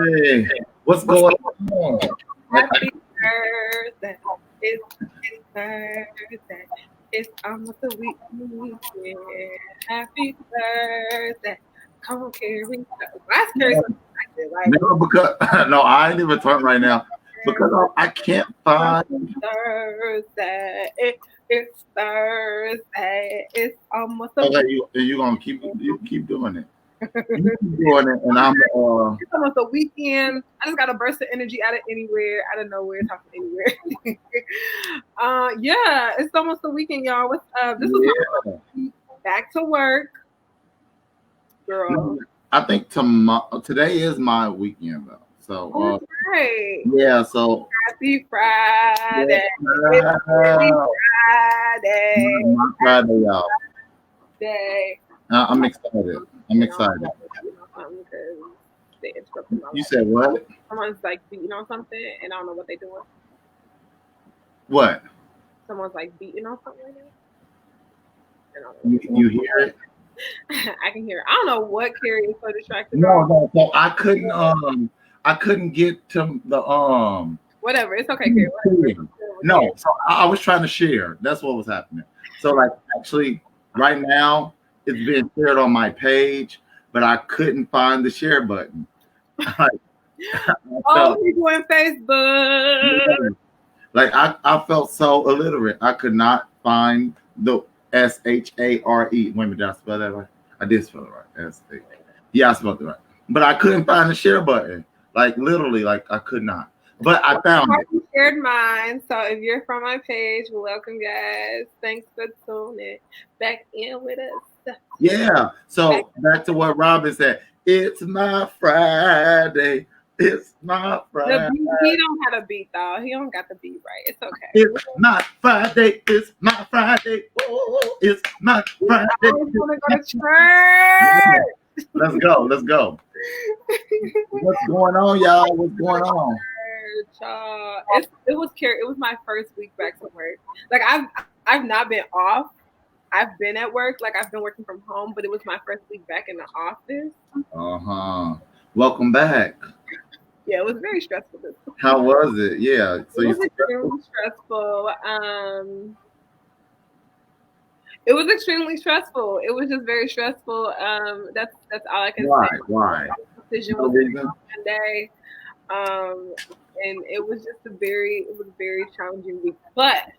Hey, what's going on? Happy birthday. It's Thursday. It's almost a weekend. Happy birthday. Come on, Kerry. Why is Kerry so excited? Like, No, because no, I ain't even talking right now because I can't find. Thursday. It's Thursday. It's almost a Okay, weekend. you gonna keep doing it. You keep doing it, and I'm It's almost a weekend. I just got a burst of energy out of anywhere, out of nowhere, talking anywhere. Yeah, it's almost the weekend, y'all. What's up? This was my yeah. first week back to work, girl. I think tomorrow today is my weekend though. So Oh, that's right. yeah, so Happy Friday. It's Happy yeah, Friday. my Friday, y'all. Day. I'm excited. I'm You know, excited. beating on something because they interrupted my You life. said what? Someone's like beating on something, and I don't know what they're doing. What? Someone's like beating on something right now. And I don't know what You hear it? I can hear. I don't know what Kerry is so distracted No, on. no. So I couldn't get to the Whatever. It's okay, Kerry. Whatever. No, so I was trying to share. That's what was happening. So like actually right now it's being shared on my page, but I couldn't find the share button. Like, I Oh, felt, we doing Facebook. like I felt so illiterate. I could not find the SHARE. Wait a minute, did I spell that right? I did spell it right. S-H. Yeah, I spelled it right. But I couldn't find the share button. Like literally, like I could not. But I found it. I shared mine. So if you're from my page, welcome, guys. Thanks for tuning back in with us. Yeah. So back to what Robin said. It's my Friday. It's my The Friday. beat, he don't have a beat though. He don't got the beat right. It's okay. It's my Friday. It's my Friday. Oh, it's my Friday. I always want to go to church. Let's go. Let's go. What's going on, y'all? What's going on? It was It was my first week back to work. Like I've not been off. I've been at work. Like I've been working from home, but it was my first week back in the office. Uh-huh. Welcome back. Yeah, it was very stressful. How was it? Yeah. So It you was extremely stressful. It was extremely stressful. It was just very stressful. That's all I can why? say. Why? The decision No was made reason? on Monday, and it was just it was a very challenging week. But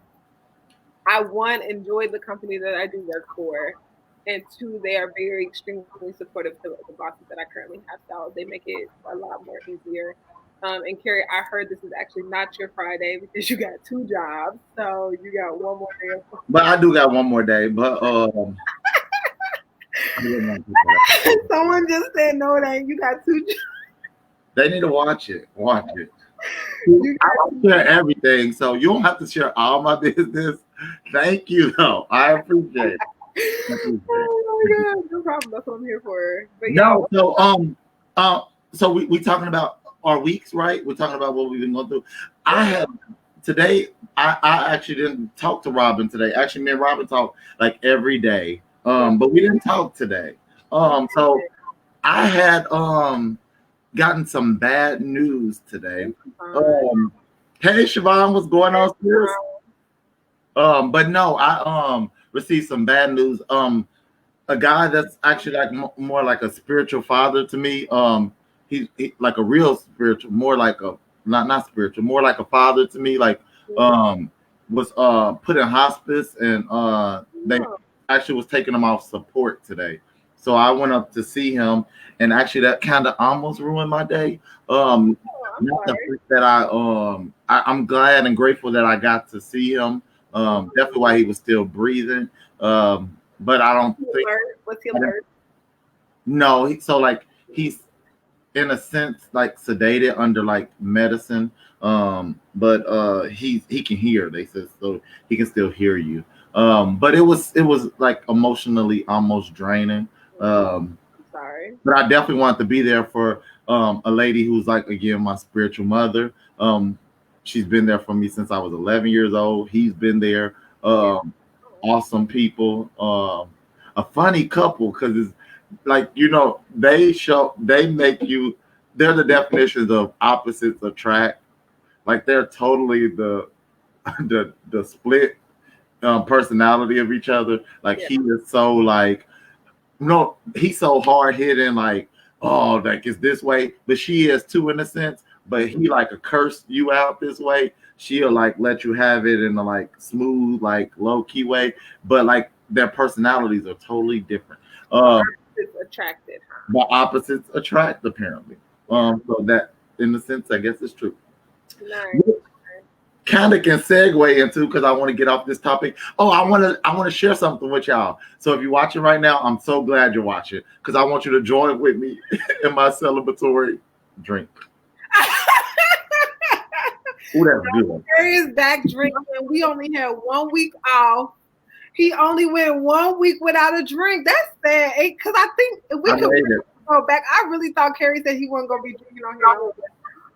I one enjoyed the company that I do work for, and two, they are very extremely supportive to the bosses that I currently have. So they make it a lot more easier. And Carrie, I heard this is actually not your Friday because you got two jobs, so you got one more day of But I do got one more day. But I didn't want to put that. Someone just said no, it ain't. You got two jobs. They need to watch it. Watch it. You I got don't share everything, so you don't have to share all my business. Thank you, though. I appreciate it. I appreciate it. Oh my god, no problem. That's what I'm here for. But No, y'all, so we talking about our weeks, right? We're talking about what we've been going through. I have today. I actually didn't talk to Robin today. Actually, me and Robin talk like every day. But we didn't talk today. So I had gotten some bad news today. Hey Siobhan, what's going on, sis? But no, I received some bad news. A guy that's actually like more like a spiritual father to me. He like a real spiritual, more like a not spiritual, more like a father to me. Like was put in hospice, and they actually was taking him off support today. So I went up to see him, and actually that kind of almost ruined my day. Not the fact that I'm glad and grateful that I got to see him. Definitely while he was still breathing. But I don't think. What's he alert? No, so like he's in a sense like sedated under like medicine. But he can hear. They said so he can still hear you. But it was like emotionally almost draining. Sorry. But I definitely wanted to be there for a lady who's like again my spiritual mother. She's been there for me since I was 11 years old. He's been there. Awesome people. A funny couple because it's like they make you they're the definitions of opposites attract. Like they're totally the the split personality of each other. Like Yeah. he is so like no, he's so hard hitting, like, oh, like it's this way, but she is too in a sense. But he like a curse you out this way. She'll like let you have it in a like smooth, like low key way. But like their personalities are totally different. So Um, it's attracted, huh? the opposites attract apparently. Yeah. So that in a sense, I guess it's true. Nice. Kind of can segue into because I want to get off this topic. Oh, I want to share something with y'all. So if you're watching right now, I'm so glad you're watching because I want you to join with me in my celebratory drink. Ooh, that's good. Kerry is back drinking. We only had 1 week off. He only went 1 week without a drink. That's sad. Because I think if we I could made it. go back, I really thought Kerry said he wasn't going to be drinking on here.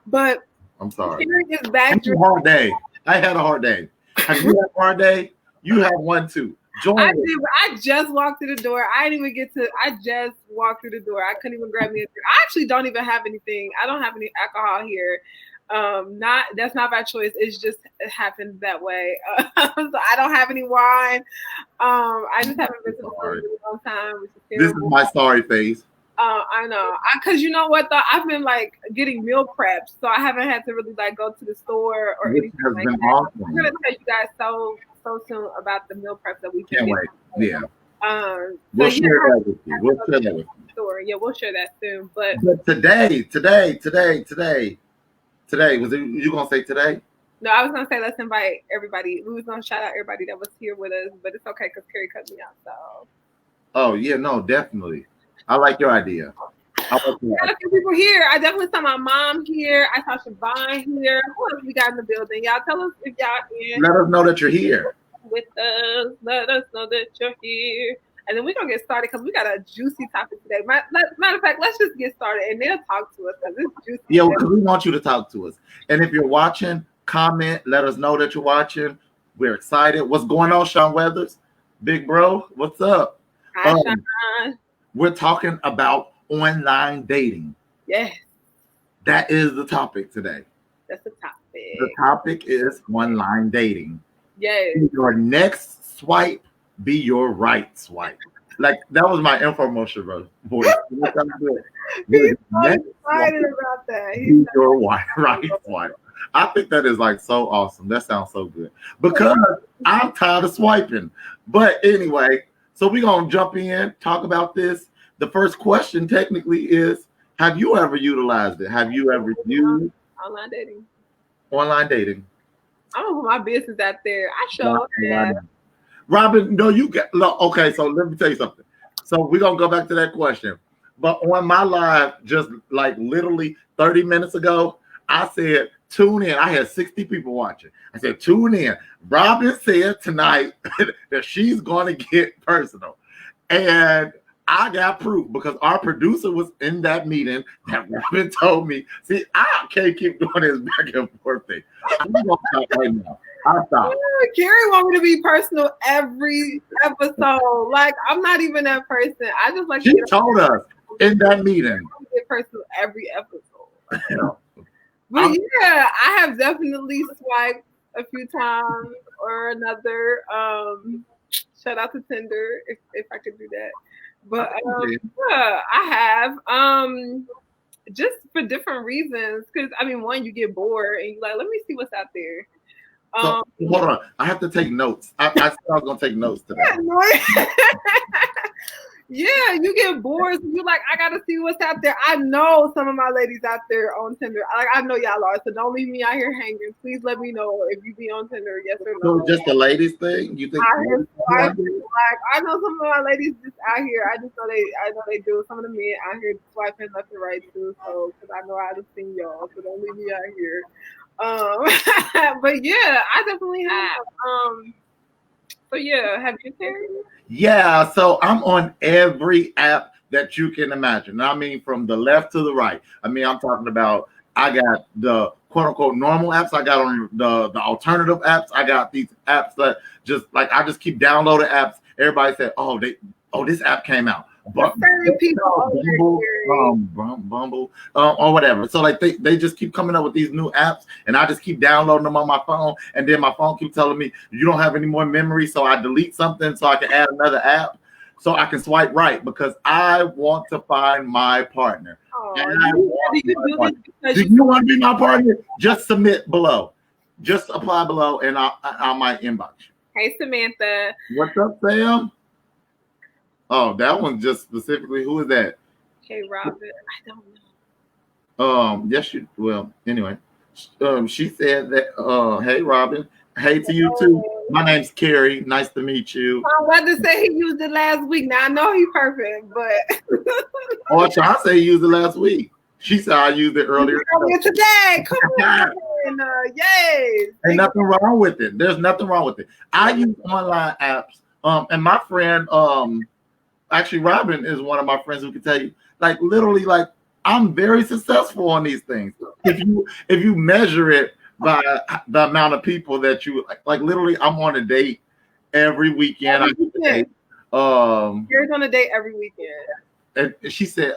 But I'm sorry. Kerry is I back had a drinking. hard day. I had a hard day. Have you had a hard day? You have one too. Join I us. did. I just walked through the door. I didn't even get to. I just walked through the door. I couldn't even grab me a drink. I actually don't even have anything. I don't have any alcohol here. Not that's not by choice. It's just it happened that way. So I don't have any wine. I just haven't been to the store in a really long time, which is This is terrible. my sorry face. I know. Because you know what though, I've been like getting meal prepped, so I haven't had to really like go to the store or This anything has like been that. awesome. I'm gonna tell you guys so soon about the meal prep that we can Can't get. wait. Yeah. So We'll yeah, share that with you. We'll share that with you. store. Yeah, we'll share that soon. But But today was it, you gonna say today? no, I was gonna say let's invite everybody. We was gonna shout out everybody that was here with us, but it's okay because Kerry cut me out. So Oh yeah, no, definitely. I like your idea. I like we your got a few people here. I definitely saw my mom here. I saw Siobhan here. Who else we got in the building? Y'all tell us if y'all in Let us know that you're here. with us. Let us know that you're here. And then we're gonna get started because we got a juicy topic today. Matter of fact, let's just get started and they'll talk to us because it's juicy. Yeah, because we want you to talk to us. And if you're watching, comment. Let us know that you're watching. We're excited. What's going on, Sean Weathers? Big bro, what's up? Hi, Sean. We're talking about online dating. Yes, That is the topic today. that's the topic. The topic is online dating. Yes. Your next swipe be your right swipe. Like that was my infomercial voice. He's so Next excited swipe about that. be your right swipe. I think that is like so awesome. That sounds so good because I'm tired of swiping. But anyway, so we're gonna jump in, talk about this. The first question technically is: have you ever utilized it? Have you ever used Online dating. online dating? I'm gonna put my business out there. I show that. Robin, no, you get look, okay. So let me tell you something. So we're gonna go back to that question. But on my live, just like literally 30 minutes ago, I said, tune in. I had 60 people watching. I said, tune in. Robin said tonight that she's gonna get personal. And I got proof because our producer was in that meeting that Robin told me. See, I can't keep doing this back and forth thing. I'm gonna stop right now. I'll stop. Kerry want me to be personal every episode. Like I'm not even that person. I just like She told us in that meeting. get personal every episode. But yeah, I have definitely swiped a few times or another. Shout out to Tinder if I could do that. But yeah, I have. Just for different reasons. Because I mean, one, you get bored and you're like, let me see what's out there. So hold on, I have to take notes. I said I was gonna take notes today. Yeah, you get bored. So you're like, I gotta see what's out there. I know some of my ladies out there on Tinder. I know y'all are. So don't leave me out here hanging. Please let me know if you be on Tinder, yes or no. So just the ladies thing? You think? Like I know some of my ladies just out here. I know they do. Some of the men out here swiping left and right too. So because I know I've seen y'all. So don't leave me out here. But yeah, I definitely have. So yeah, have you, Terry? Yeah, so I'm on every app that you can imagine. I mean, from the left to the right. I mean, I'm talking about I got the quote unquote normal apps. I got on the alternative apps. I got these apps that just like I just keep downloading apps. Everybody said, oh, this app came out. certain people over Bumble, here. Bumble, or whatever. So like they just keep coming up with these new apps, and I just keep downloading them on my phone, and then my phone keeps telling me you don't have any more memory, so I delete something so I can add another app, so I can swipe right because I want to find my partner. Oh, And do you do this because do you want to be my partner? Just submit below. Just apply below, and I might inbox you. Hey, Samantha. What's up, Sam? Oh, that one's just specifically who is that? Hey, Robin. I don't know. Yes, you. Well, anyway, she said that. Hey, Robin. Hey to you too. My name's Kerry. Nice to meet you. My brother said he used it last week. Now I know he's perfect, but Oh, I say you used it last week. She said I used it earlier today. Come on, yay! Ain't nothing wrong with it. There's nothing wrong with it. I use online apps. And my friend, actually, Robin is one of my friends who can tell you, like, literally, like, I'm very successful on these things. If you measure it by the amount of people that you like literally, I'm on a date every weekend. You're on a date every weekend. And she said,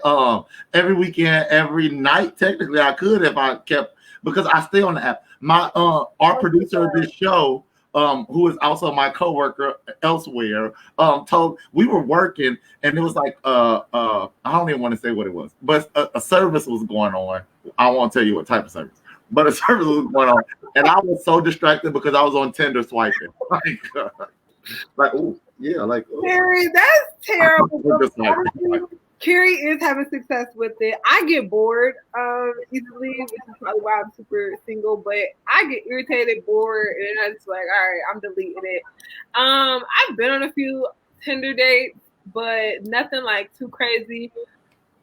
every weekend, every night. Technically, I could if I kept because I stay on the app. My our producer of this show, who is also my coworker elsewhere, told we were working and it was like I don't even want to say what it was, but a service was going on. I won't tell you what type of service, but a service was going on, and I was so distracted because I was on Tinder swiping. Like, oh yeah, like Kerry, that's terrible. Kerry is having success with it. I get bored easily, which is probably why I'm super single. But I get irritated, bored, and I'm just like, all right, I'm deleting it. I've been on a few Tinder dates, but nothing like too crazy.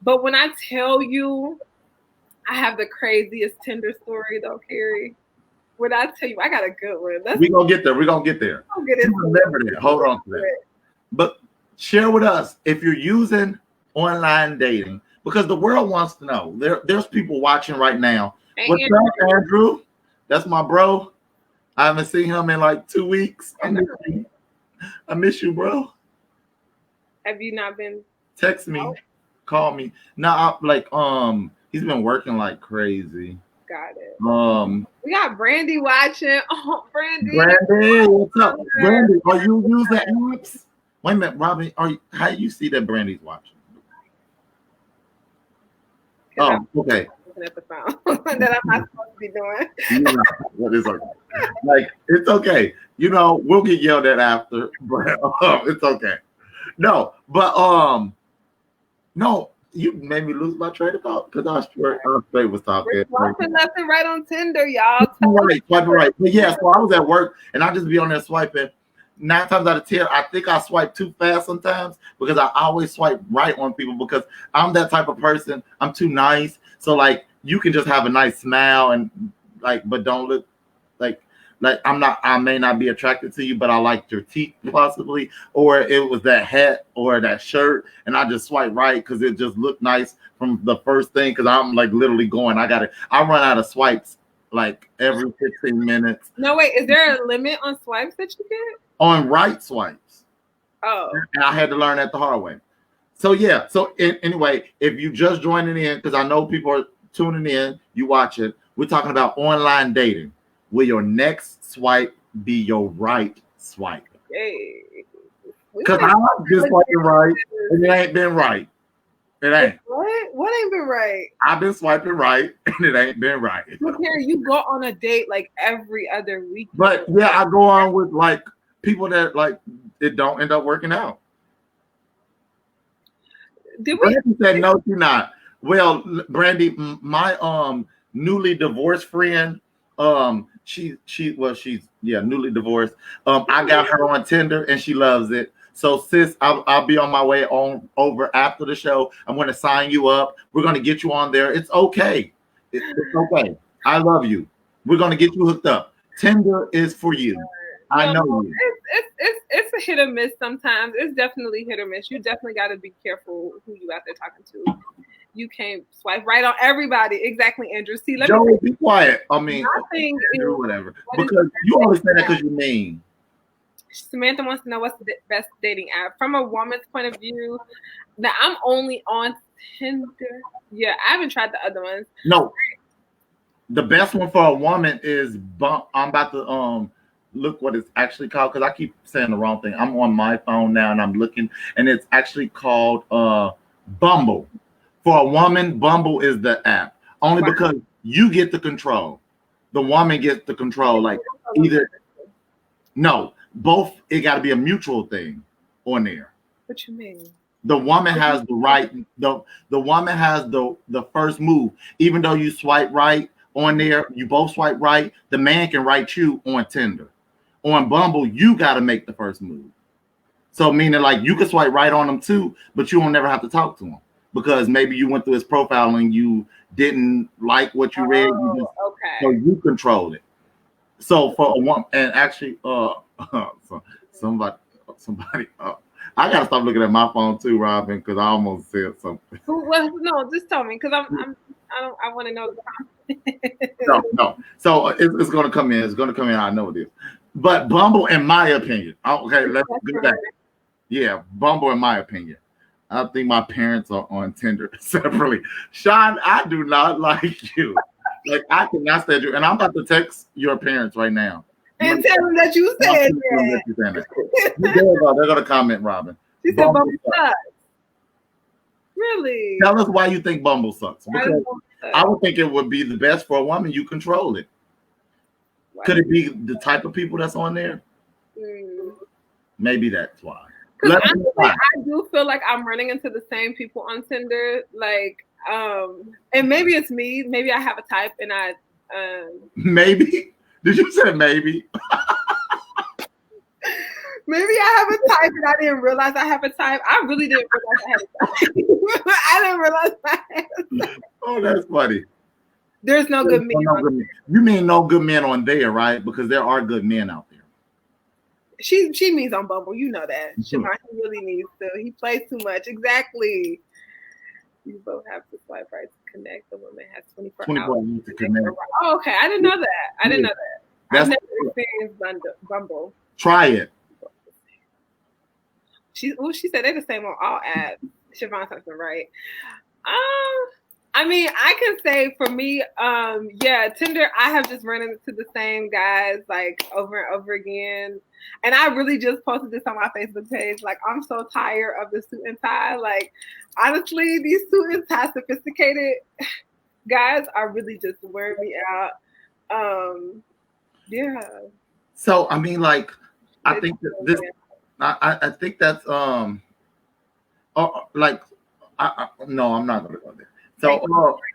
But when I tell you, I have the craziest Tinder story though, Kerry. When I tell you, I got a good one. We're gonna get there. We're gonna get there. Remember that. Hold on to that. But share with us if you're using online dating, because the world wants to know. There's people watching right now. Hey, what's up, Andrew? That's my bro. I haven't seen him in like 2 weeks. I miss you, bro. Have you not been? Text me, call me. No, like he's been working like crazy. Got it. We got Brandy watching. Oh, Brandy, what's up, Brandy? Are you using apps? Wait a minute, Robin. How do you see that Brandy's watching? Oh, okay. At the phone that I'm not supposed to be doing. What is okay? Like, it's okay. You know, we'll get yelled at after, but it's okay. No, but no, you made me lose my train of thought because I straight was talking. Swiping nothing right on Tinder, y'all. Right. But yeah, so I was at work and I just be on there swiping. 9 times out of 10, I think I swipe too fast sometimes because I always swipe right on people because I'm that type of person. I'm too nice. So like you can just have a nice smile and like, but don't look like I may not be attracted to you, but I like your teeth possibly, or it was that hat or that shirt, and I just swipe right because it just looked nice from the first thing. Because I'm like literally going, I run out of swipes like every 15 minutes. No, wait, is there a limit on swipes that you get? On right swipes. Oh. And I had to learn that the hard way. So yeah. So anyway, if you just joining in, because I know people are tuning in, you watch it. We're talking about online dating. Will your next swipe be your right swipe? Hey. Because I've been swiping right, and it ain't been right. It ain't. What ain't been right? I've been swiping right, and it ain't been right. Look here, you go on a date like every other week. But yeah, I go on with like people that like it don't end up working out. Did we? Brandy said no, you're not. Well, Brandy, my newly divorced friend, she's newly divorced. I got her on Tinder and she loves it. So sis, I'll be on my way on over after the show. I'm going to sign you up. We're going to get you on there. It's okay. It's okay. I love you. We're going to get you hooked up. Tinder is for you. I know you. It's a hit or miss sometimes. It's definitely hit or miss. You definitely got to be careful who you out there talking to. You can't swipe right on everybody. Exactly, Andrew. See, Joey, be quiet. I mean, Andrew, whatever. Because you always say that because you're mean. Samantha wants to know what's the best dating app from a woman's point of view. Now I'm only on Tinder. Yeah, I haven't tried the other ones. No, the best one for a woman is Bump. I'm about to look what it's actually called because I keep saying the wrong thing. I'm on my phone now and I'm looking, and it's actually called Bumble. For a woman, Bumble is the app only Wow. because you get the control. The woman gets the control. Like either no, both. It got to be a mutual thing on there. What you mean? The woman has the right. The woman has the first move. Even though you swipe right on there, you both swipe right. The man can write you on Tinder. On Bumble, you got to make the first move. So meaning like you can swipe right on them too, but you won't never have to talk to him because maybe you went through his profile and you didn't like what you read. You just, Okay. so you control it. So for a woman, and actually, so somebody, I gotta stop looking at my phone too, Robin, because I almost said something. Well, no, just tell me, because I want to know. No. So it's gonna come in. It's gonna come in. I know it is. But Bumble, in my opinion, okay, let's do that. Yeah, Bumble, in my opinion. I think my parents are on Tinder separately. Sean, I do not like you. Like I cannot stand you, and I'm about to text your parents right now. And tell them that you said that. They're gonna comment, Robin. She said Bumble sucks. Really? Tell us why you think Bumble sucks. Because I would think it would be the best for a woman. You control it. Wow. Could it be the type of people that's on there? Maybe that's why. Because honestly, I do feel like I'm running into the same people on Tinder. Like, and maybe it's me. Maybe I have a type, and I. Maybe. Did you say maybe? Maybe I have a type and I didn't realize I have a type. I really didn't realize I had a type. I didn't realize I had a type. Oh, that's funny. There's no good men. You mean no good men on there, right? Because there are good men out there. She means on Bumble. You know that. Siobhan, he really needs to. He plays too much. Exactly. You both have to swipe right to connect. The woman has 24 hours to connect. Oh, okay. I didn't know that. I didn't know that. I've never experienced Bumble. Try it. She said they're the same on all apps. Siobhan something right. I mean, I can say for me, yeah, Tinder, I have just run into the same guys like over and over again. And I really just posted this on my Facebook page. Like, I'm so tired of the suit and tie. Like, honestly, these suit and tie sophisticated guys are really just wearing me out. Yeah. So, I mean, like, I think that this, I think that's, like, no, I'm not going to go there. So,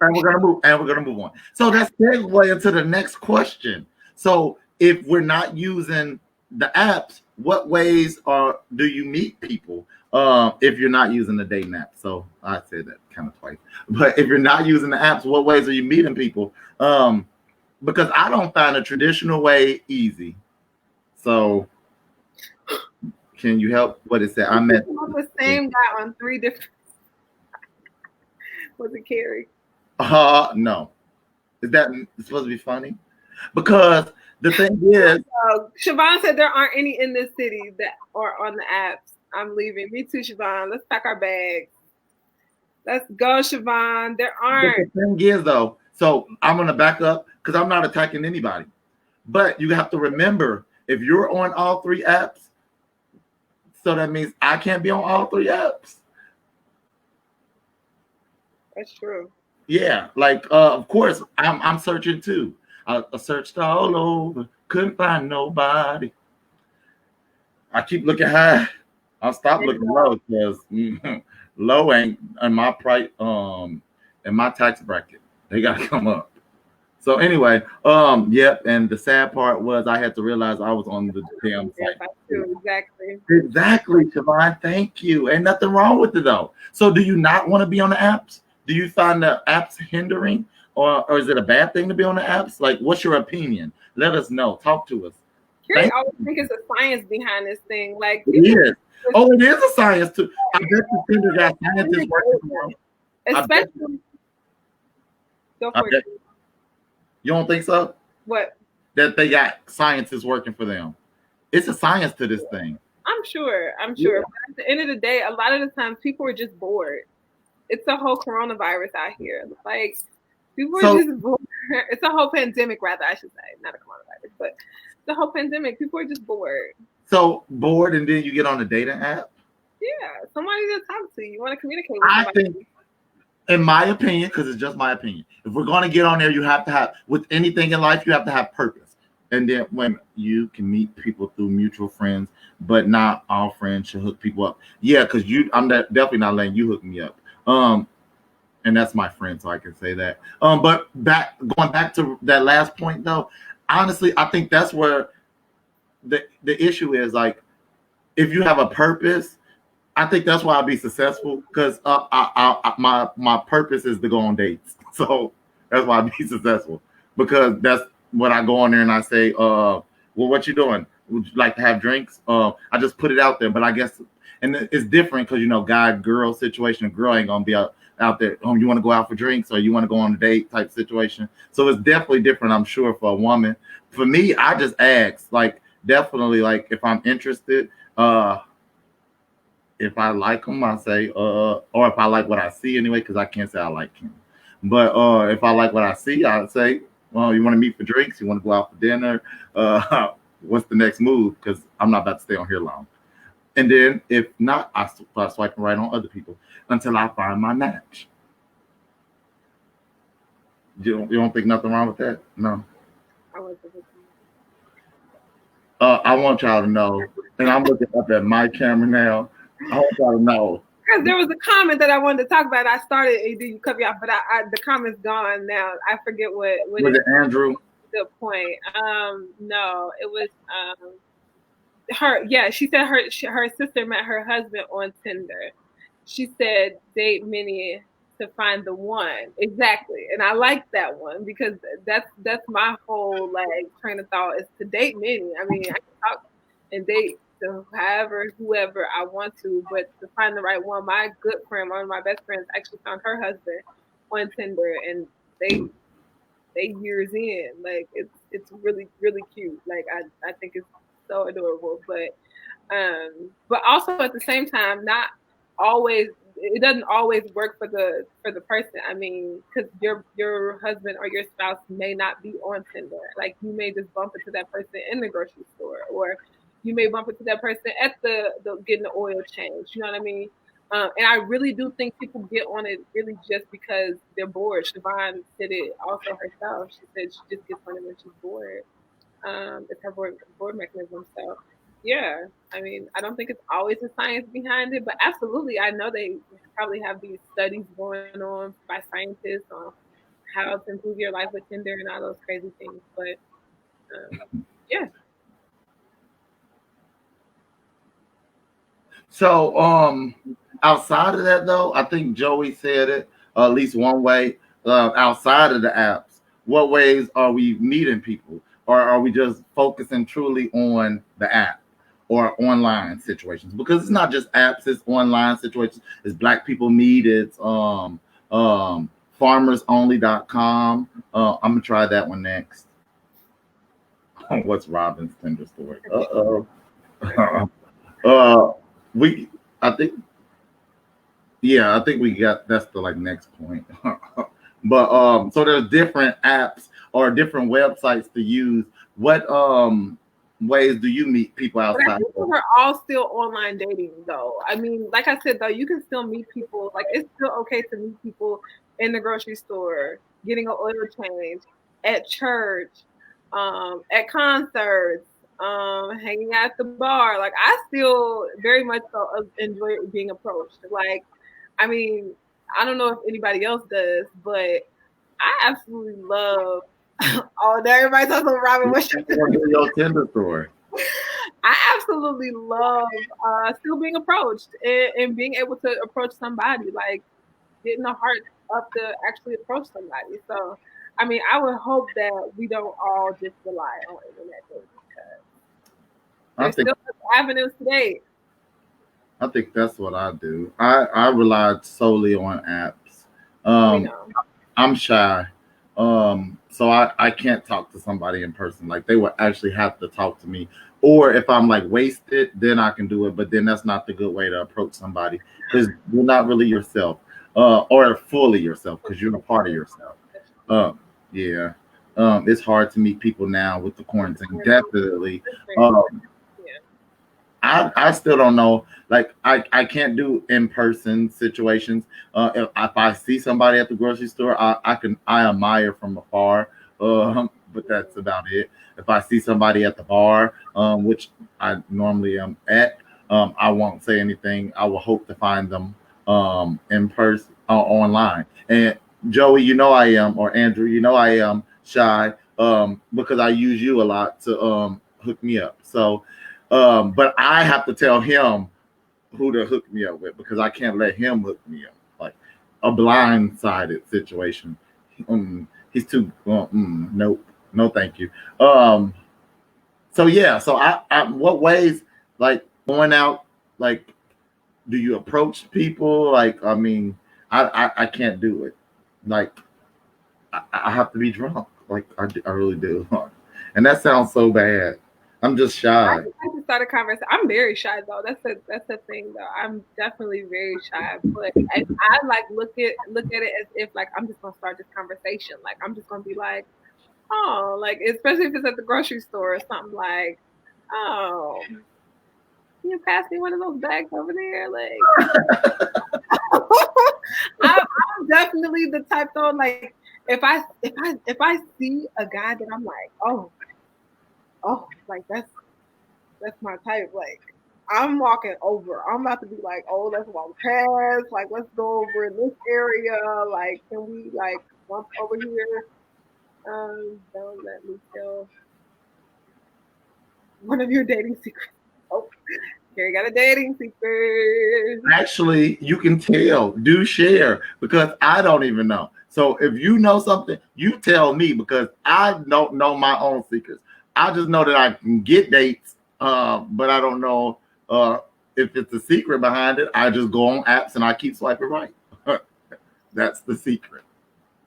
and we're gonna move on. So that's segue into the next question. So, if we're not using the apps, what ways do you meet people? If you're not using the dating app, so I said that kind of twice. But if you're not using the apps, what ways are you meeting people? Because I don't find a traditional way easy. So, can you help? What is that? I met the same guy on 3 different. Was it Kerry? No. Is that supposed to be funny? Because the thing is, Siobhan said there aren't any in this city that are on the apps. I'm leaving. Me too, Siobhan. Let's pack our bags. Let's go, Siobhan. There aren't. But the thing is, though, so I'm gonna back up because I'm not attacking anybody. But you have to remember, if you're on all 3 apps, so that means I can't be on all 3 apps. That's true. Yeah, like of course I'm searching too. I searched all over, couldn't find nobody. I keep looking high. I'll stop looking low because low ain't in my price in my tax bracket. They gotta come up. So anyway, yep. And the sad part was I had to realize I was on the damn site. Exactly, Siobhan. Thank you. Ain't nothing wrong with it though. So do you not want to be on the apps? Do you find the apps hindering, or is it a bad thing to be on the apps? Like, what's your opinion? Let us know. Talk to us. I always think it's a science behind this thing. Like, it is. Oh, it is a science too. I bet the Tinder got scientists working for them. Especially. Go for it. You don't think so? What? That they got scientists working for them. It's a science to this thing. I'm sure. I'm sure. Yeah. But at the end of the day, a lot of the times people are just bored. It's a whole coronavirus out here. Like people are So just bored. It's a whole pandemic, rather, I should say, not a coronavirus, but the whole pandemic. People are just bored. so bored, and then you get on a dating app. Yeah, somebody to talk to. You want to communicate with I somebody. think, in my opinion, because it's just my opinion, if we're going to get on there, you have to have, with anything in life, you have to have purpose. And then when you can meet people through mutual friends, but not all friends should hook people up. Yeah, because I'm definitely not letting you hook me up. Um, and that's my friend, so I can say that. But going back to that last point though, honestly, I think that's where the issue is. Like, if you have a purpose, I think that's why I'll be successful because my purpose is to go on dates. So that's why I'll be successful because that's when I go on there and I say, well, what you doing? Would you like to have drinks? I just put it out there, but I guess, and it's different because guy girl situation. A girl ain't gonna be out there. You want to go out for drinks or you want to go on a date type situation. So it's definitely different, I'm sure, for a woman. For me, I just ask, like, definitely, like, if I'm interested. If I like him, I say, or if I like what I see anyway, because I can't say I like him. But if I like what I see, I'd say, well, you want to meet for drinks? You want to go out for dinner? What's the next move? Because I'm not about to stay on here long. And then if not, I start swiping right on other people until I find my match. You don't think nothing wrong with that? No. I was I want y'all to know, and I'm looking up at my camera now. I want y'all to know. because there was a comment that I wanted to talk about. I started, and you cut me off, but the comment's gone now. I forget what Was is it Andrew? the point. No, it was her. Yeah, she said her sister met her husband on Tinder. She said date many to find the one exactly, and I like that one because that's my whole like train of thought is to date many. I mean, I can talk and date to whoever I want to, but to find the right one. My good friend, one of my best friends, actually found her husband on Tinder, and they they years in. Like it's really really cute. Like I think it's so adorable, but also at the same time, not always. It doesn't always work for the person. I mean, because your husband or your spouse may not be on Tinder. Like you may just bump into that person in the grocery store, or you may bump into that person at the getting the oil change. You know what I mean? And I really do think people get on it really just because they're bored. Siobhan said it also herself. She said she just gets on it when she's bored. It's her board mechanism. So, yeah, I mean, I don't think it's always a science behind it, but absolutely, I know they probably have these studies going on by scientists on how to improve your life with Tinder and all those crazy things. But yeah, So, outside of that, though, I think Joey said it at least one way. Outside of the apps, what ways are we meeting people, or are we just focusing truly on the app or online situations? Because it's not just apps; it's online situations. It's Black People Meet. It's farmersonly.com. I'm gonna try that one next. What's Robin's Tinder story? Uh, we, I think, yeah, I think we got that's the like next point. But so there's different apps or different websites to use. What ways do you meet people but I outside think of? we're all still online dating, though. I mean, like I said, though, you can still meet people. Like it's still okay to meet people in the grocery store, getting an oil change, at church, at concerts, hanging out at the bar. Like I still very much so enjoy being approached. Like, I mean, I don't know if anybody else does, but I absolutely love. Oh, now everybody talking about Robin. What's Your Tinder story. I absolutely love still being approached and being able to approach somebody, like getting the heart up to actually approach somebody. So, I mean, I would hope that we don't all just rely on internet dating because I there's think still avenues today. I think that's what I do. I relied solely on apps. We Um, know. I'm shy. So I can't talk to somebody in person. Like they would actually have to talk to me. Or if I'm like wasted, then I can do it. But then that's not the good way to approach somebody because you're not really yourself, or fully yourself because you're a part of yourself. Uh, yeah. It's hard to meet people now with the quarantine. Definitely. Um, Yeah. I still don't know. Like I can't do in person situations. If I see somebody at the grocery store, I admire from afar. But that's about it. If I see somebody at the bar, which I normally am at, I won't say anything. I will hope to find them in person online. And Joey, you know I am, or Andrew, you know I am shy because I use you a lot to hook me up. So but I have to tell him who to hook me up with because I can't let him hook me up. Like a blindsided situation. He's too nope, no thank you. So yeah, so what ways like going out like do you approach people? Like I mean, I can't do it. Like I have to be drunk. Like I really do. And that sounds so bad. I'm just I shy. just like to start a conversation. I'm very shy though. That's a thing though. I'm definitely very shy. But I like look at it as if like I'm just gonna start this conversation. Like I'm just gonna be like, oh, like especially if it's at the grocery store or something like, oh, can you pass me one of those bags over there? Like I'm definitely the type though, like if I see a guy that I'm like, oh, like that's my type. Like I'm walking over. I'm about to be like, oh, let's walk past. Like let's go over in this area. Like can we like bump over here? Don't let me tell one of your dating secrets. Oh, Kerry got a dating secret. Actually, you can tell. Do share because I don't even know. So if you know something, you tell me because I don't know my own secrets. I just know that I can get dates, but I don't know if it's a secret behind it. I just go on apps and I keep swiping right. That's the secret.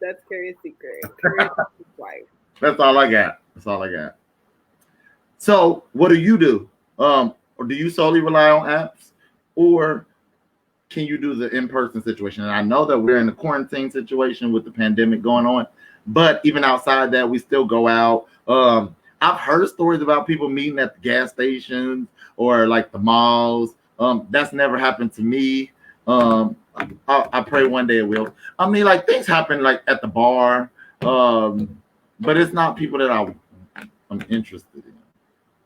That's Kerry's secret. Kerry's wife. That's all I got. That's all I got. So what do you do? Or do you solely rely on apps, or can you do the in-person situation? And I know that we're in the quarantine situation with the pandemic going on, but even outside that, we still go out. I've heard stories about people meeting at the gas stations or like the malls. That's never happened to me. I pray one day it will. I mean, like things happen like at the bar, but it's not people that I'm interested in.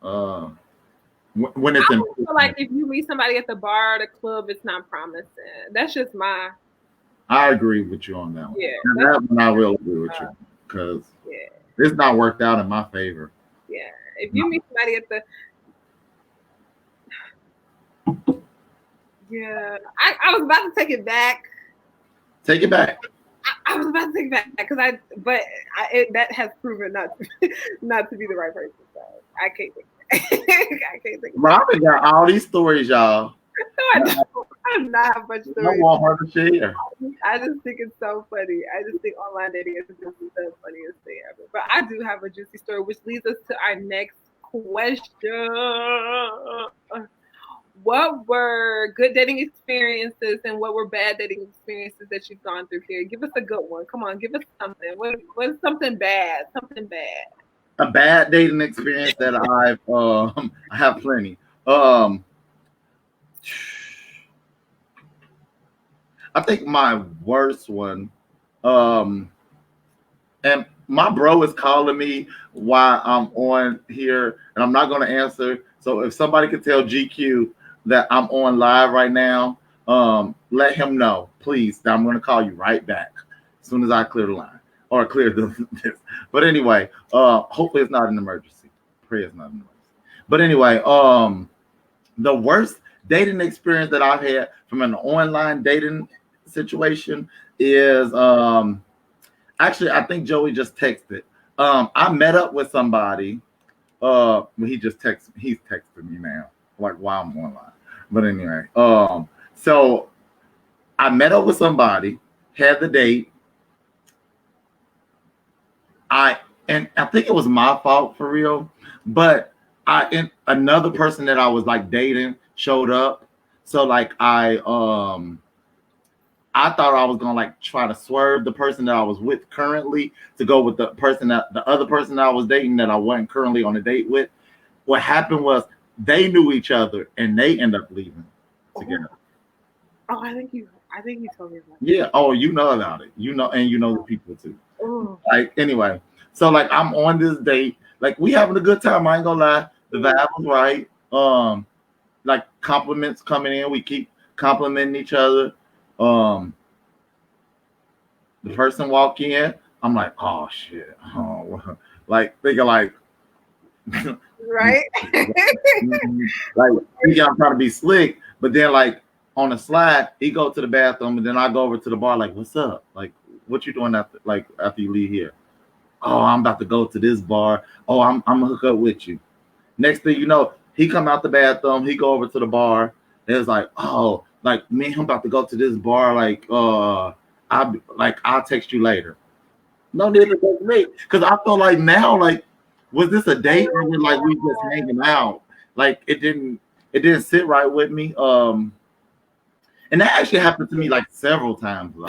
Uh, when I it's in, feel like if you meet somebody at the bar or the club, it's not promising. That's just my I agree with you on that one. yeah. And that one I will agree with you because Yeah, it's not worked out in my favor. yeah. If you meet somebody at the yeah, I was about to take it back. Take it back. I was about to take it back because that has proven not to be the right person. So I can't think. I can't think. Robin got all these stories, y'all. No, I don't. I do not have a bunch of I stories. want her to share. I just think it's so funny. I just think online dating is just the funniest thing ever. But I do have a juicy story, which leads us to our next question. What were good dating experiences and what were bad dating experiences that you've gone through here? Give us a good one. Come on, give us something. What's something bad? Something bad. A bad dating experience that I have plenty. Um, I think my worst one. Um, and my bro is calling me while I'm on here, and I'm not going to answer. So if somebody could tell GQ that I'm on live right now, let him know, please. That I'm going to call you right back as soon as I clear the line or clear this. But anyway, hopefully it's not an emergency. Pray it's not an emergency. But anyway, the worst dating experience that I've had from an online dating situation is actually, I think Joey just texted. I met up with somebody. Well, he just texted. He's texting me now, like while I'm online. But anyway, so I met up with somebody, had the date, I and I think it was my fault for real, but I and another person that I was like dating showed up. So like I thought I was gonna like try to swerve the person that I was with currently to go with the other person that I was dating that I wasn't currently on a date with. What happened was they knew each other and they end up leaving Oh, together. oh, I think you told me about Yeah. Oh, you know about it. You know, and you know the people too. that. Oh, Like anyway, so like I'm on this date, like we having a good time. I ain't gonna lie, the vibe was right. Like compliments coming in, we keep complimenting each other. Um, the person walk in, I'm like, oh shit, oh, like thinking like, right. like thinking I'm trying to be slick, but then like on the slide, he go to the bathroom, and then I go over to the bar, like, what's up, like, what you doing after you leave here? Oh, I'm about to go to this bar. Oh, I'm gonna hook up with you. Next thing you know, he come out the bathroom, he go over to the bar. And it's like, oh, like me, I'm about to go to this bar. Like, I'll text you later. No need to text me because I feel like now, like, was this a date or was like we just hanging out? Like, it didn't sit right with me. And that actually happened to me like several times though.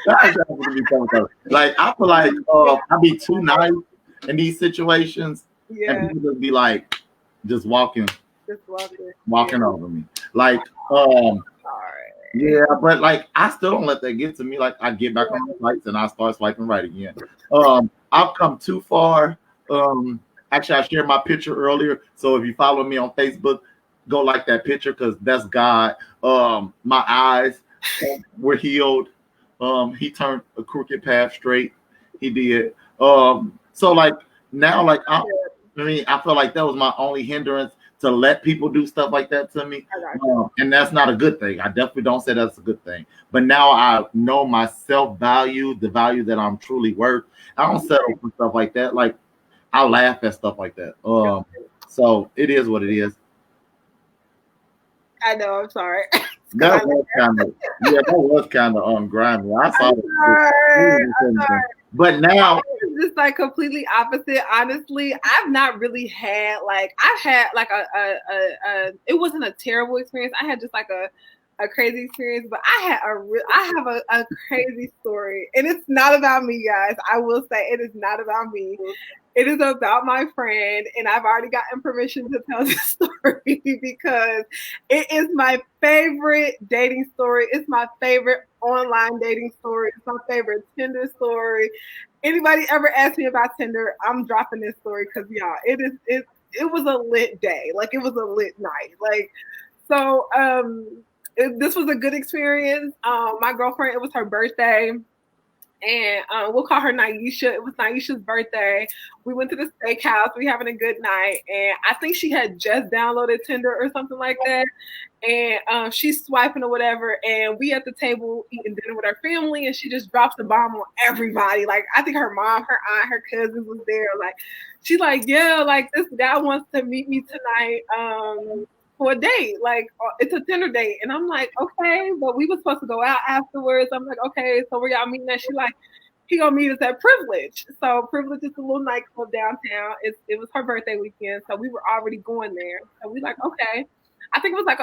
That actually happened to me several times. Like, I feel like I be too nice in these situations, and Yeah, people just be like, just just walking. Yeah. walking over me. Like, Sorry. yeah, but like I still don't let that get to me. Like I get back on the flights and I start swiping right again. I've come too far. Actually, I shared my picture earlier. So if you follow me on Facebook, go like that picture because that's God. My eyes were healed. He turned a crooked path straight. He did. So like now, like I mean, I feel like that was my only hindrance to let people do stuff like that to me. I got you. And that's not a good thing. I definitely don't say that's a good thing. But now I know my self value, the value that I'm truly worth. I don't settle for stuff like that. Like I laugh at stuff like that. So it is what it is. I know. I'm sorry. Because I That was kind of yeah, that was kind of grimy. I saw I'm it too. sorry. I'm sorry. But now, It's just like completely opposite. Honestly, I've not really had like I've had like a it wasn't a terrible experience. I had just like a crazy experience, but I have a crazy story, and it's not about me, guys. I will say it is not about me. It is about my friend, and I've already gotten permission to tell this story because it is my favorite dating story. It's my favorite online dating story. It's my favorite Tinder story. Anybody ever ask me about Tinder, I'm dropping this story because y'all, it was a lit day. Like it was a lit night. Like so this was a good experience. My girlfriend, it was her birthday, and we'll call her Naisha. It was Naisha's birthday. We went to the steakhouse. We having a good night, and I think she had just downloaded Tinder or something like that. And she's swiping or whatever, and we at the table eating dinner with our family, and she just drops the bomb on everybody. Like I think her mom, her aunt, her cousins was there. Like she's like, yeah, like this guy wants to meet me tonight. For a date, like it's a Tinder date, and I'm like, okay, but we were supposed to go out afterwards. I'm like, okay, so where y'all meeting at? She like, he gonna meet us at Privilege. So Privilege is a little nightclub downtown. It was her birthday weekend, so we were already going there. So we like, okay. I think it was like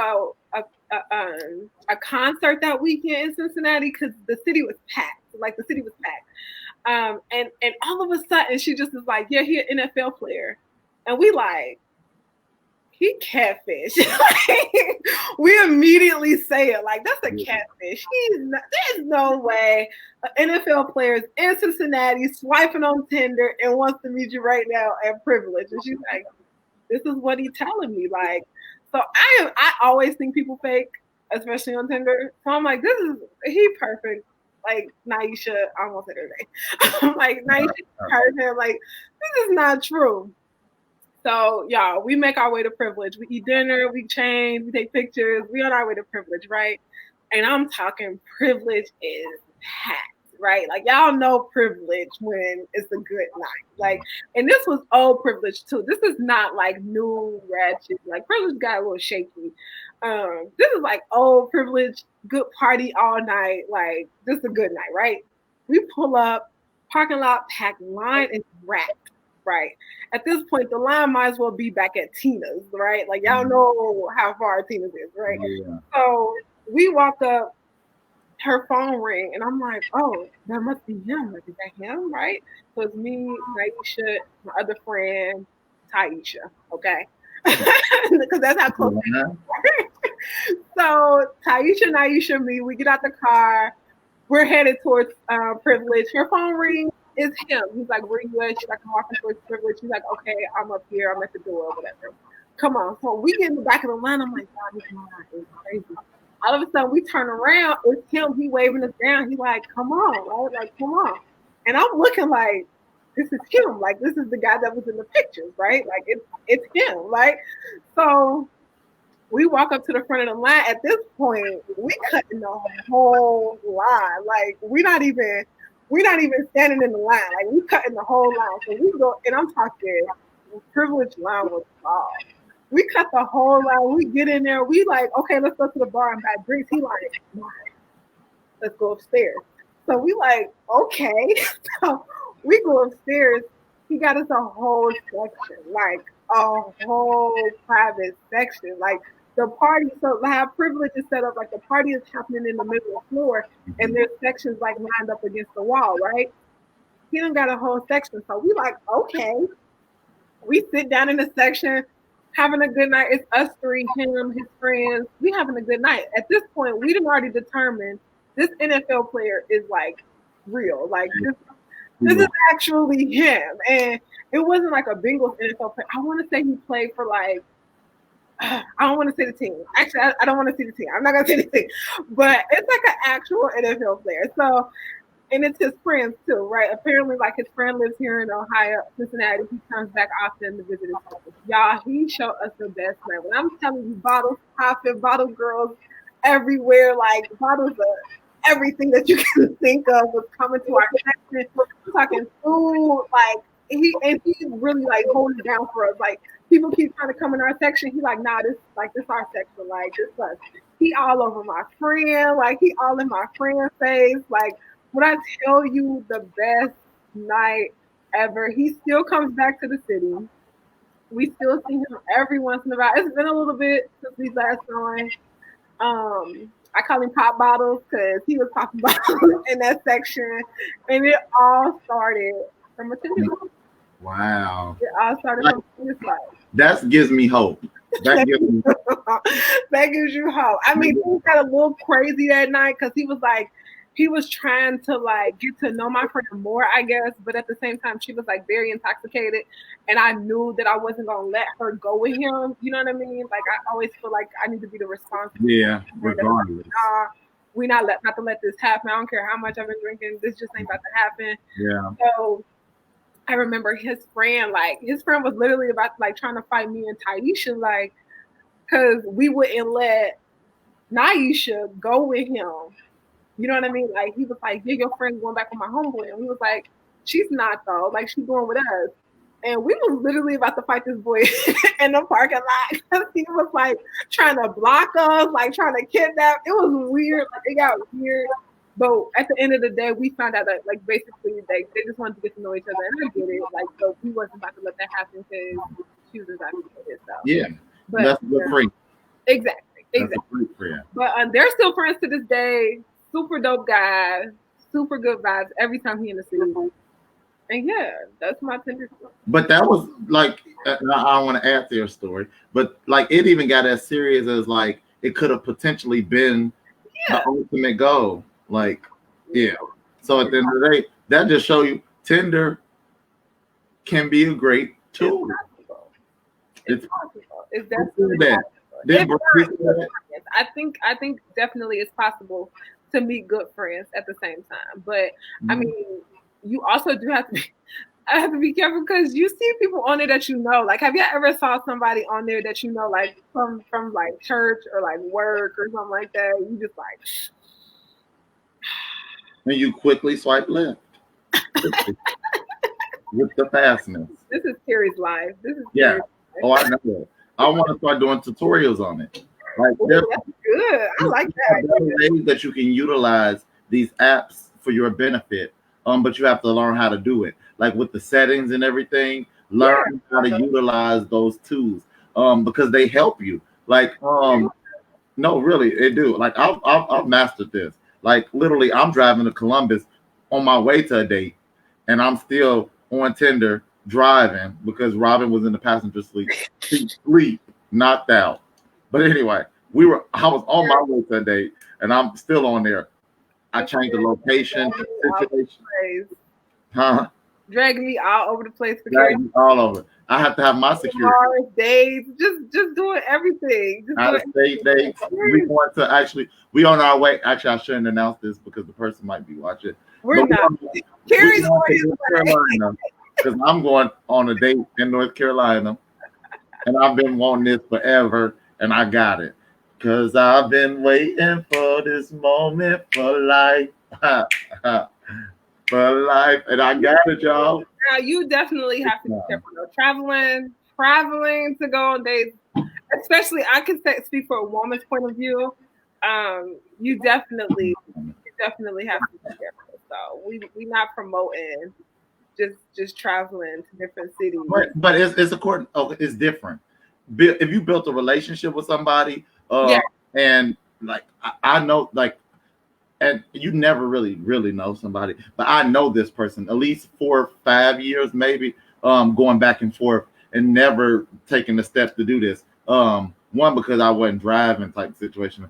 a concert that weekend in Cincinnati because the city was packed. Like the city was packed. And all of a sudden she just was like, yeah, he an NFL player, and we like he catfish. We immediately say it like that's a catfish. There's no way an NFL player is in Cincinnati swiping on Tinder and wants to meet you right now at Privilege. And she's like, this is what he's telling me. Like, so I always think people fake, especially on Tinder. So I'm like, this is he perfect. Like Naisha, I almost said her name. I'm like Naisha perfect. Like this is not true. So, y'all, we make our way to Privilege. We eat dinner, we change, we take pictures. We on our way to Privilege, right? And I'm talking Privilege is packed, right? Like y'all know Privilege when it's a good night. Like, and this was old Privilege too. This is not like new ratchet. Like Privilege got a little shaky. This is like old Privilege, good party all night. Like this is a good night, right? We pull up. Parking lot packed, line is wrapped. Right. At this point, the line might as well be back at Tina's, right? Like y'all know how far Tina's is, right? Yeah. So we walk up, her phone ring, and I'm like, oh, that must be him. Like, is that him, right? So it's me, Naisha, my other friend, Taisha, okay? Because that's how close they Yeah. are. So Taisha, Naisha, me, we get out the car. We're headed towards Privilege. Her phone rings. It's him. He's like, where you at? She's like, I'm walking towards Privilege. She's like, okay, I'm up here. I'm at the door, whatever. Come on. So we get in the back of the line. I'm like, God, this line is crazy. All of a sudden, we turn around. It's him. He waving us down. He's like, come on, right? Like, come on. And I'm looking like, this is him. Like, this is the guy that was in the pictures, right? Like, it's him, right? So we walk up to the front of the line. At this point, we cutting the whole line. Like we're not even standing in the line. Like we cutting the whole line. So we go, and I'm talking privileged line was long. We cut the whole line. We get in there. We like, okay, let's go to the bar and buy drinks. He like, "Nah, let's go upstairs. So we like, okay. So we go upstairs. He got us a whole section, like a whole private section. Like the party, so how privilege is set up, like the party is happening in the middle of the floor and there's sections like lined up against the wall, right? He done got a whole section. So we like, okay. We sit down in the section, having a good night. It's us three, him, his friends. We having a good night. At this point, we done already determined this NFL player is like real. Like this is actually him. And it wasn't like a Bengals NFL player. I want to say he played for like I don't want to say the team. Actually, I don't want to see the team. I'm not gonna say the team, but it's like an actual NFL player. So and it's his friends too, right? Apparently, like his friend lives here in Ohio, Cincinnati. He comes back often to visit his friends. Y'all, he showed us the best man. When I'm telling you, bottles popping, bottle girls everywhere, like bottles of everything that you can think of was coming to our section. We're talking food, like he really like holding it down for us. Like people keep trying to come in our section. He like, nah, this our section, like this us. He all over my friend, like he all in my friend's face, like when I tell you the best night ever, he still comes back to the city. We still see him every once in a while. It's been a little bit since we last saw him. I call him Pop Bottles because he was popping bottles in that section, and it all started from a tennis life. Wow. It all started from a tennis life. That gives me hope. That gives me That gives you hope. I mean, he got a little crazy that night because he was trying to like get to know my friend more, I guess, but at the same time, she was like very intoxicated, and I knew that I wasn't gonna let her go with him. You know what I mean? Like I always feel like I need to be the responsible. yeah, regardless. Nah, we not to let this happen. I don't care how much I've been drinking. This just ain't about to happen. Yeah. So I remember his friend was literally about like trying to fight me and Taisha, like, because we wouldn't let Naisha go with him. You know what I mean? Like he was like, yeah, your friend's going back with my homeboy. And we was like, she's not though. Like she's going with us. And we was literally about to fight this boy in the parking lot because he was like trying to block us, like trying to kidnap. It was weird. Like it got weird. But at the end of the day, we found out that like basically they just wanted to get to know each other, and I get it. Like so, we wasn't about to let that happen because she was intoxicated. So Yeah. but That's a good friend. exactly. That's a great friend. But they're still friends to this day. Super dope guy, super good vibes every time he in the city. And yeah, that's my Tinder story. But that was like I don't want to add to your story, but like it even got as serious as like it could have potentially been the ultimate goal. Like, yeah. So at the end of the day, that just show you Tinder can be a great tool. It's possible. It's definitely possible. I think definitely it's possible to meet good friends at the same time. But I mean, you also do have to I have to be careful because you see people on there that you know. Like, have you ever saw somebody on there that you know, like from like church or like work or something like that? You just like, and you quickly swipe left with the fastness. This is Kerry's life. This is yeah. Oh, I know it. I want to start doing tutorials on it. Like, ooh, that's good. I like that. There are ways that you can utilize these apps for your benefit. but you have to learn how to do it, like with the settings and everything. Yeah. Learn how to utilize those tools, because they help you. Like, no, really, it do. Like, I've mastered this. Like, literally, I'm driving to Columbus on my way to a date, and I'm still on Tinder driving because Robin was in the passenger sleep, knocked out. But anyway, I was on my way to a date, and I'm still on there. I changed the location, situation, huh? Dragging me all over the place for Kerry. Dragged me all over. I have to have my security. Bars, dates, just doing everything. Just Out of state dates. We want to actually. We on our way. Actually, I shouldn't announce this because the person might be watching. We're not. Kerry's on his North Carolina because I'm going on a date in North Carolina, and I've been wanting this forever, and I got it. Cause I've been waiting for this moment for life, for life, and I got it, y'all. Now you definitely have to be careful though. Traveling to go on dates, especially I can speak for a woman's point of view. You definitely have to be careful. So we not promoting just traveling to different cities. But it's according. Oh, it's different. If you built a relationship with somebody, Yeah. and like I know, like, and you never really know somebody, but I know this person at least 4 or 5 years, maybe, going back and forth and never taking the steps to do this. One, because I wasn't driving type situation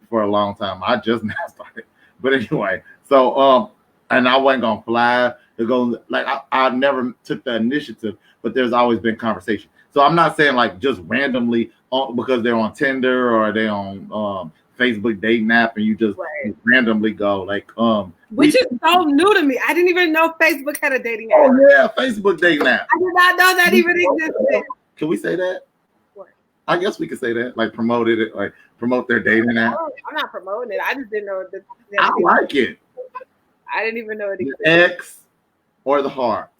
for a long time. I just now started, but anyway, so and I wasn't gonna fly to go. Like, I never took the initiative, but there's always been conversation. So I'm not saying like just randomly because they're on Tinder or they on Facebook dating app and you just randomly go like which is so new to me. I didn't even know Facebook had a dating app. Oh yeah, Facebook dating app. I did not know that even existed. Can we say that? What? I guess we could say that. Like promote their dating app. I'm not promoting it. I just didn't know that. I like it. I didn't even know it existed. The X or the heart.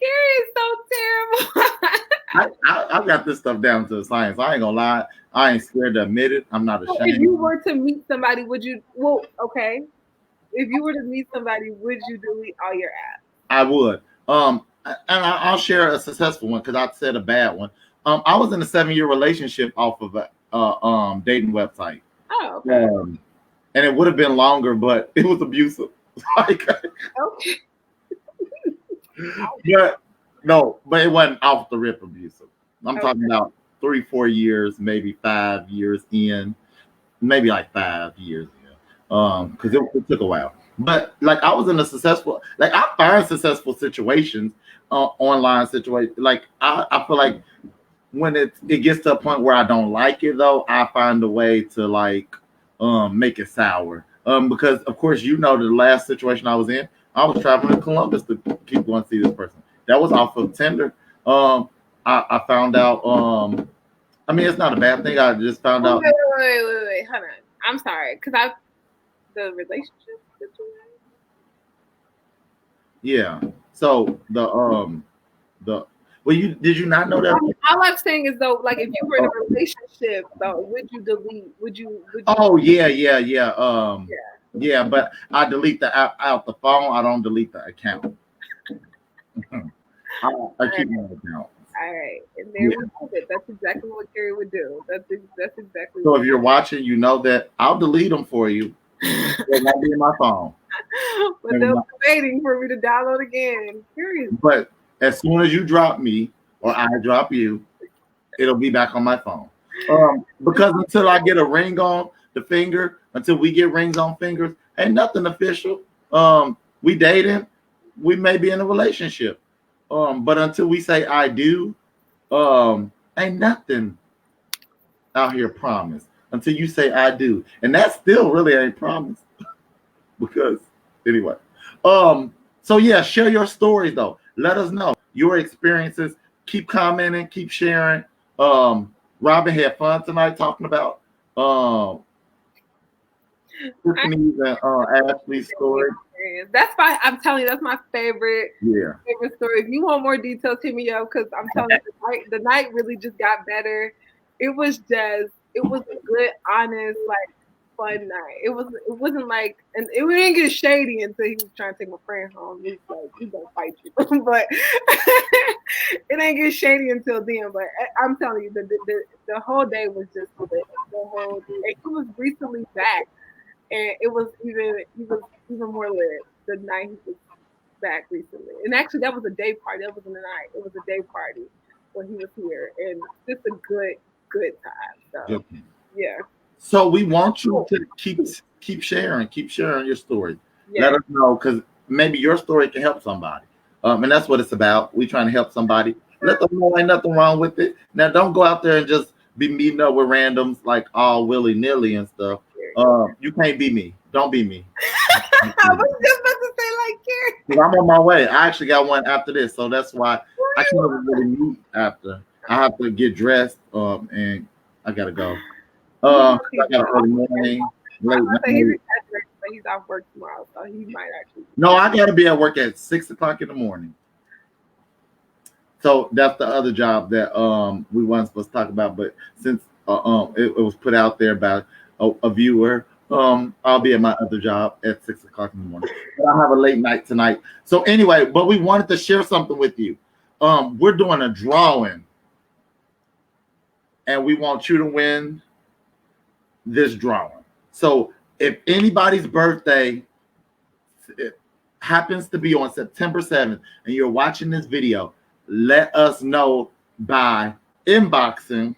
Kerry is so terrible. I got this stuff down to a science. I ain't gonna lie. I ain't scared to admit it. I'm not ashamed. If you were to meet somebody, would you? Well, okay. If you were to meet somebody, would you delete all your apps? I would. And I'll share a successful one because I said a bad one. I was in a 7-year relationship off of a dating website. Oh, okay. And it would have been longer, but it was abusive. Like, okay. But it wasn't off the rip abusive. I'm talking about 3-4 years, maybe 5 years in, maybe like 5 years in, because it took a while. But like I was in a successful, like I find successful situations, online situations. Like I feel like when it gets to a point where I don't like it though, I find a way to like make it sour. Because of course the last situation I was in, I was traveling to Columbus to keep going to see this person. That was off of Tinder. I found out. I mean, it's not a bad thing. I just found out. Wait, hold on. I'm sorry, because the relationship situation. Yeah. So did you not know that? All I'm saying is though, like if you were in a relationship, though, would you delete? Would you? Oh yeah. Yeah, but I delete the app out the phone. I don't delete the account. I keep my account. All right, and there we have it. That's exactly what Kerry would do. That's exactly. So if you're watching, you know that I'll delete them for you. It won't be in my phone. But they'll be waiting for me to download again. Period. But as soon as you drop me or I drop you, it'll be back on my phone. Because until I get a ring on the finger, until we get rings on fingers, ain't nothing official. We dating, we may be in a relationship. But until we say I do, ain't nothing out here promised. Until you say I do. And that still really ain't promised. Because anyway. So yeah, share your stories though. Let us know your experiences. Keep commenting, keep sharing. Robin had fun tonight talking about Tiffany's and Ashley's story. That's why I'm telling you, that's my favorite story. If you want more details, hit me up because I'm telling you, the night really just got better. It was a good, honest, like fun night. It wasn't like, and it didn't get shady until he was trying to take my friend home. He was like, "He's gonna fight you," but it ain't get shady until then. But I'm telling you, the whole day was just lit. The whole day. He was recently back, and it was even more lit the night he was back recently. And actually, that was a day party. That wasn't a night. It was a day party when he was here, and just a good time. So Good. yeah. So we want you to keep sharing your story. Yeah. Let us know because maybe your story can help somebody. And that's what it's about. We trying to help somebody. Let them know ain't nothing wrong with it. Now don't go out there and just be meeting up with randoms like all willy nilly and stuff. You can't be me. Don't be me. I was just about to say like Kerry. I'm on my way. I actually got one after this, so that's why I can't really meet after. I have to get dressed and I gotta go. I got an early morning, late night. He's off work tomorrow, so he might actually. No, I gotta be at work at 6 o'clock in the morning. So that's the other job that we weren't supposed to talk about, but since it was put out there by a viewer, I'll be at my other job at 6 o'clock in the morning. But I have a late night tonight. So anyway, but we wanted to share something with you. We're doing a drawing, and we want you to win this drawing. So if anybody's birthday happens to be on September 7th and you're watching this video, let us know by inboxing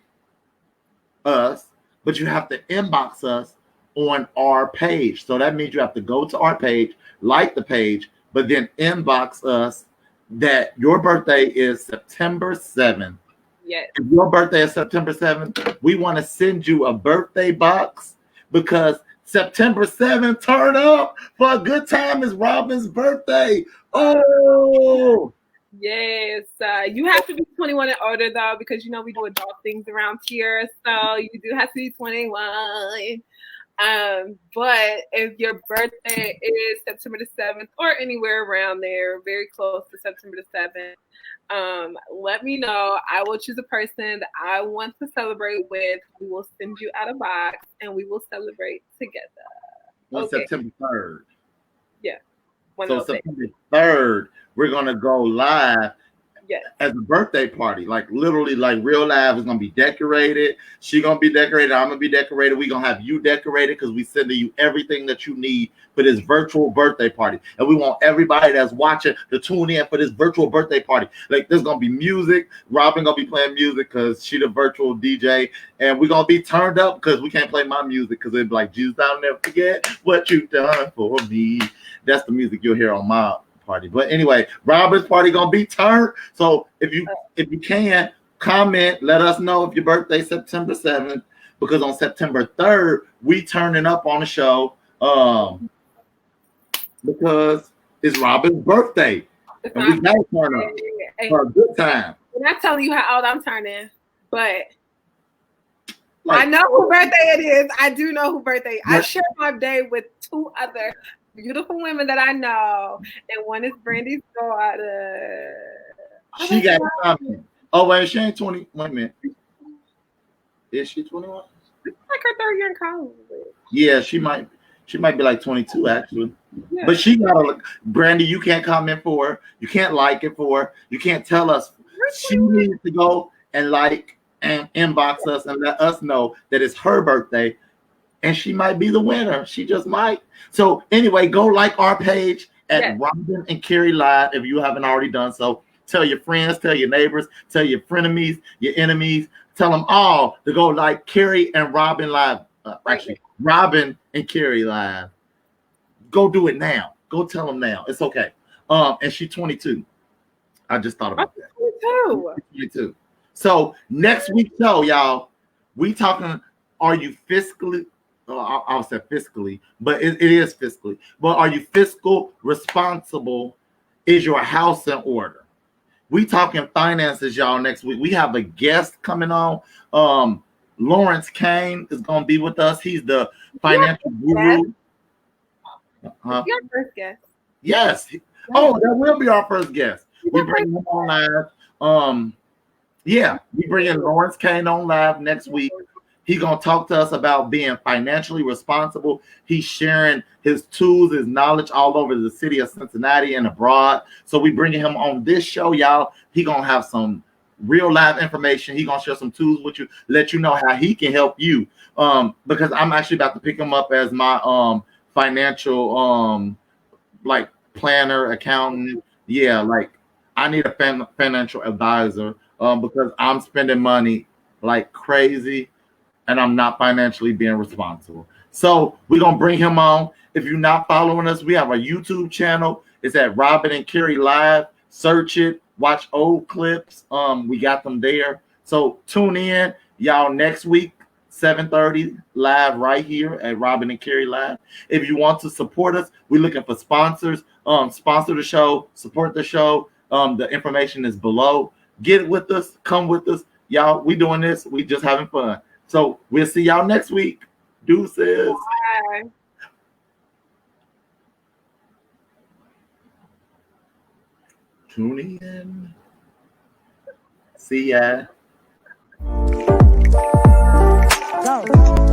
us, but you have to inbox us on our page. So that means you have to go to our page, like the page, but then inbox us that your birthday is September 7th. Yes. If your birthday is September 7th, we want to send you a birthday box because September 7th, turn up for a good time is Robin's birthday. Oh, yes. You have to be 21 and older though, because you know we do adult things around here. So you do have to be 21. But if your birthday is September the 7th or anywhere around there, very close to September the 7th, let me know. I will choose a person that I want to celebrate with. We will send you out a box and we will celebrate together. on September 3rd. Yeah. So September 3rd, we're going to go live. Yes. As a birthday party, like literally, like real live is gonna be decorated. She gonna be decorated. I'm gonna be decorated. We gonna have you decorated because we sending you everything that you need for this virtual birthday party, and we want everybody that's watching to tune in for this virtual birthday party. Like there's gonna be music. Robin gonna be playing music because she the virtual DJ, and we're gonna be turned up because we can't play my music because it'd be like Jesus, I'll never forget what you done for me. That's the music you'll hear on my party. But anyway, Robin's party gonna be turned. So if you can comment, let us know if your birthday September 7th, because on September 3rd we turning up on the show because it's Robin's birthday and we gotta turn up for a good time. I'm not telling you how old I'm turning, but like, I know who birthday it is. I do know who birthday. I share my day with two other beautiful women that I know, and one is Brandy's daughter. She got something. Oh wait, she ain't 20. Wait a minute. Is she 21? It's like her third year in college. Yeah, she might be like 22 actually. Yeah. But she gotta look. Brandy, you can't comment for her. You can't like it for her. You can't tell us. She needs to go and like and inbox us and let us know that it's her birthday. And she might be the winner. She just might. So anyway, go like our page at Robin and Kerry Live if you haven't already done so. Tell your friends, tell your neighbors, tell your frenemies, your enemies. Tell them all to go like Kerry and Robin Live. Actually, Robin and Kerry Live. Go do it now. Go tell them now. It's okay. And she's 22. I just thought about that. 22. So next week's show, y'all, we talking. Are you fiscally? I'll say fiscally, but it is fiscally. But are you fiscal responsible? Is your house in order? We talking finances, y'all. Next week we have a guest coming on. Lawrence Kane is going to be with us. He's the financial guru. Your first guest. Yes. Oh, that will be our first guest. We bring him on live. Yeah, we bring in Lawrence Kane on live next week. He gonna talk to us about being financially responsible. He's sharing his tools, his knowledge all over the city of Cincinnati and abroad. So we bringing him on this show, y'all. He gonna have some real live information. He gonna share some tools with you, let you know how he can help you. Because I'm actually about to pick him up as my financial like planner, accountant. Yeah, like I need a financial advisor because I'm spending money like crazy and I'm not financially being responsible. So we're gonna bring him on. If you're not following us, we have a YouTube channel. It's at Robin and Kerry Live. Search it, watch old clips. We got them there. So tune in, y'all, next week, 7:30 live right here at Robin and Kerry Live. If you want to support us, we're looking for sponsors. Sponsor the show, support the show. The information is below. Get it with us, come with us. Y'all, we doing this. We just having fun. So we'll see y'all next week. Deuces. Bye. Tune in. See ya. Go.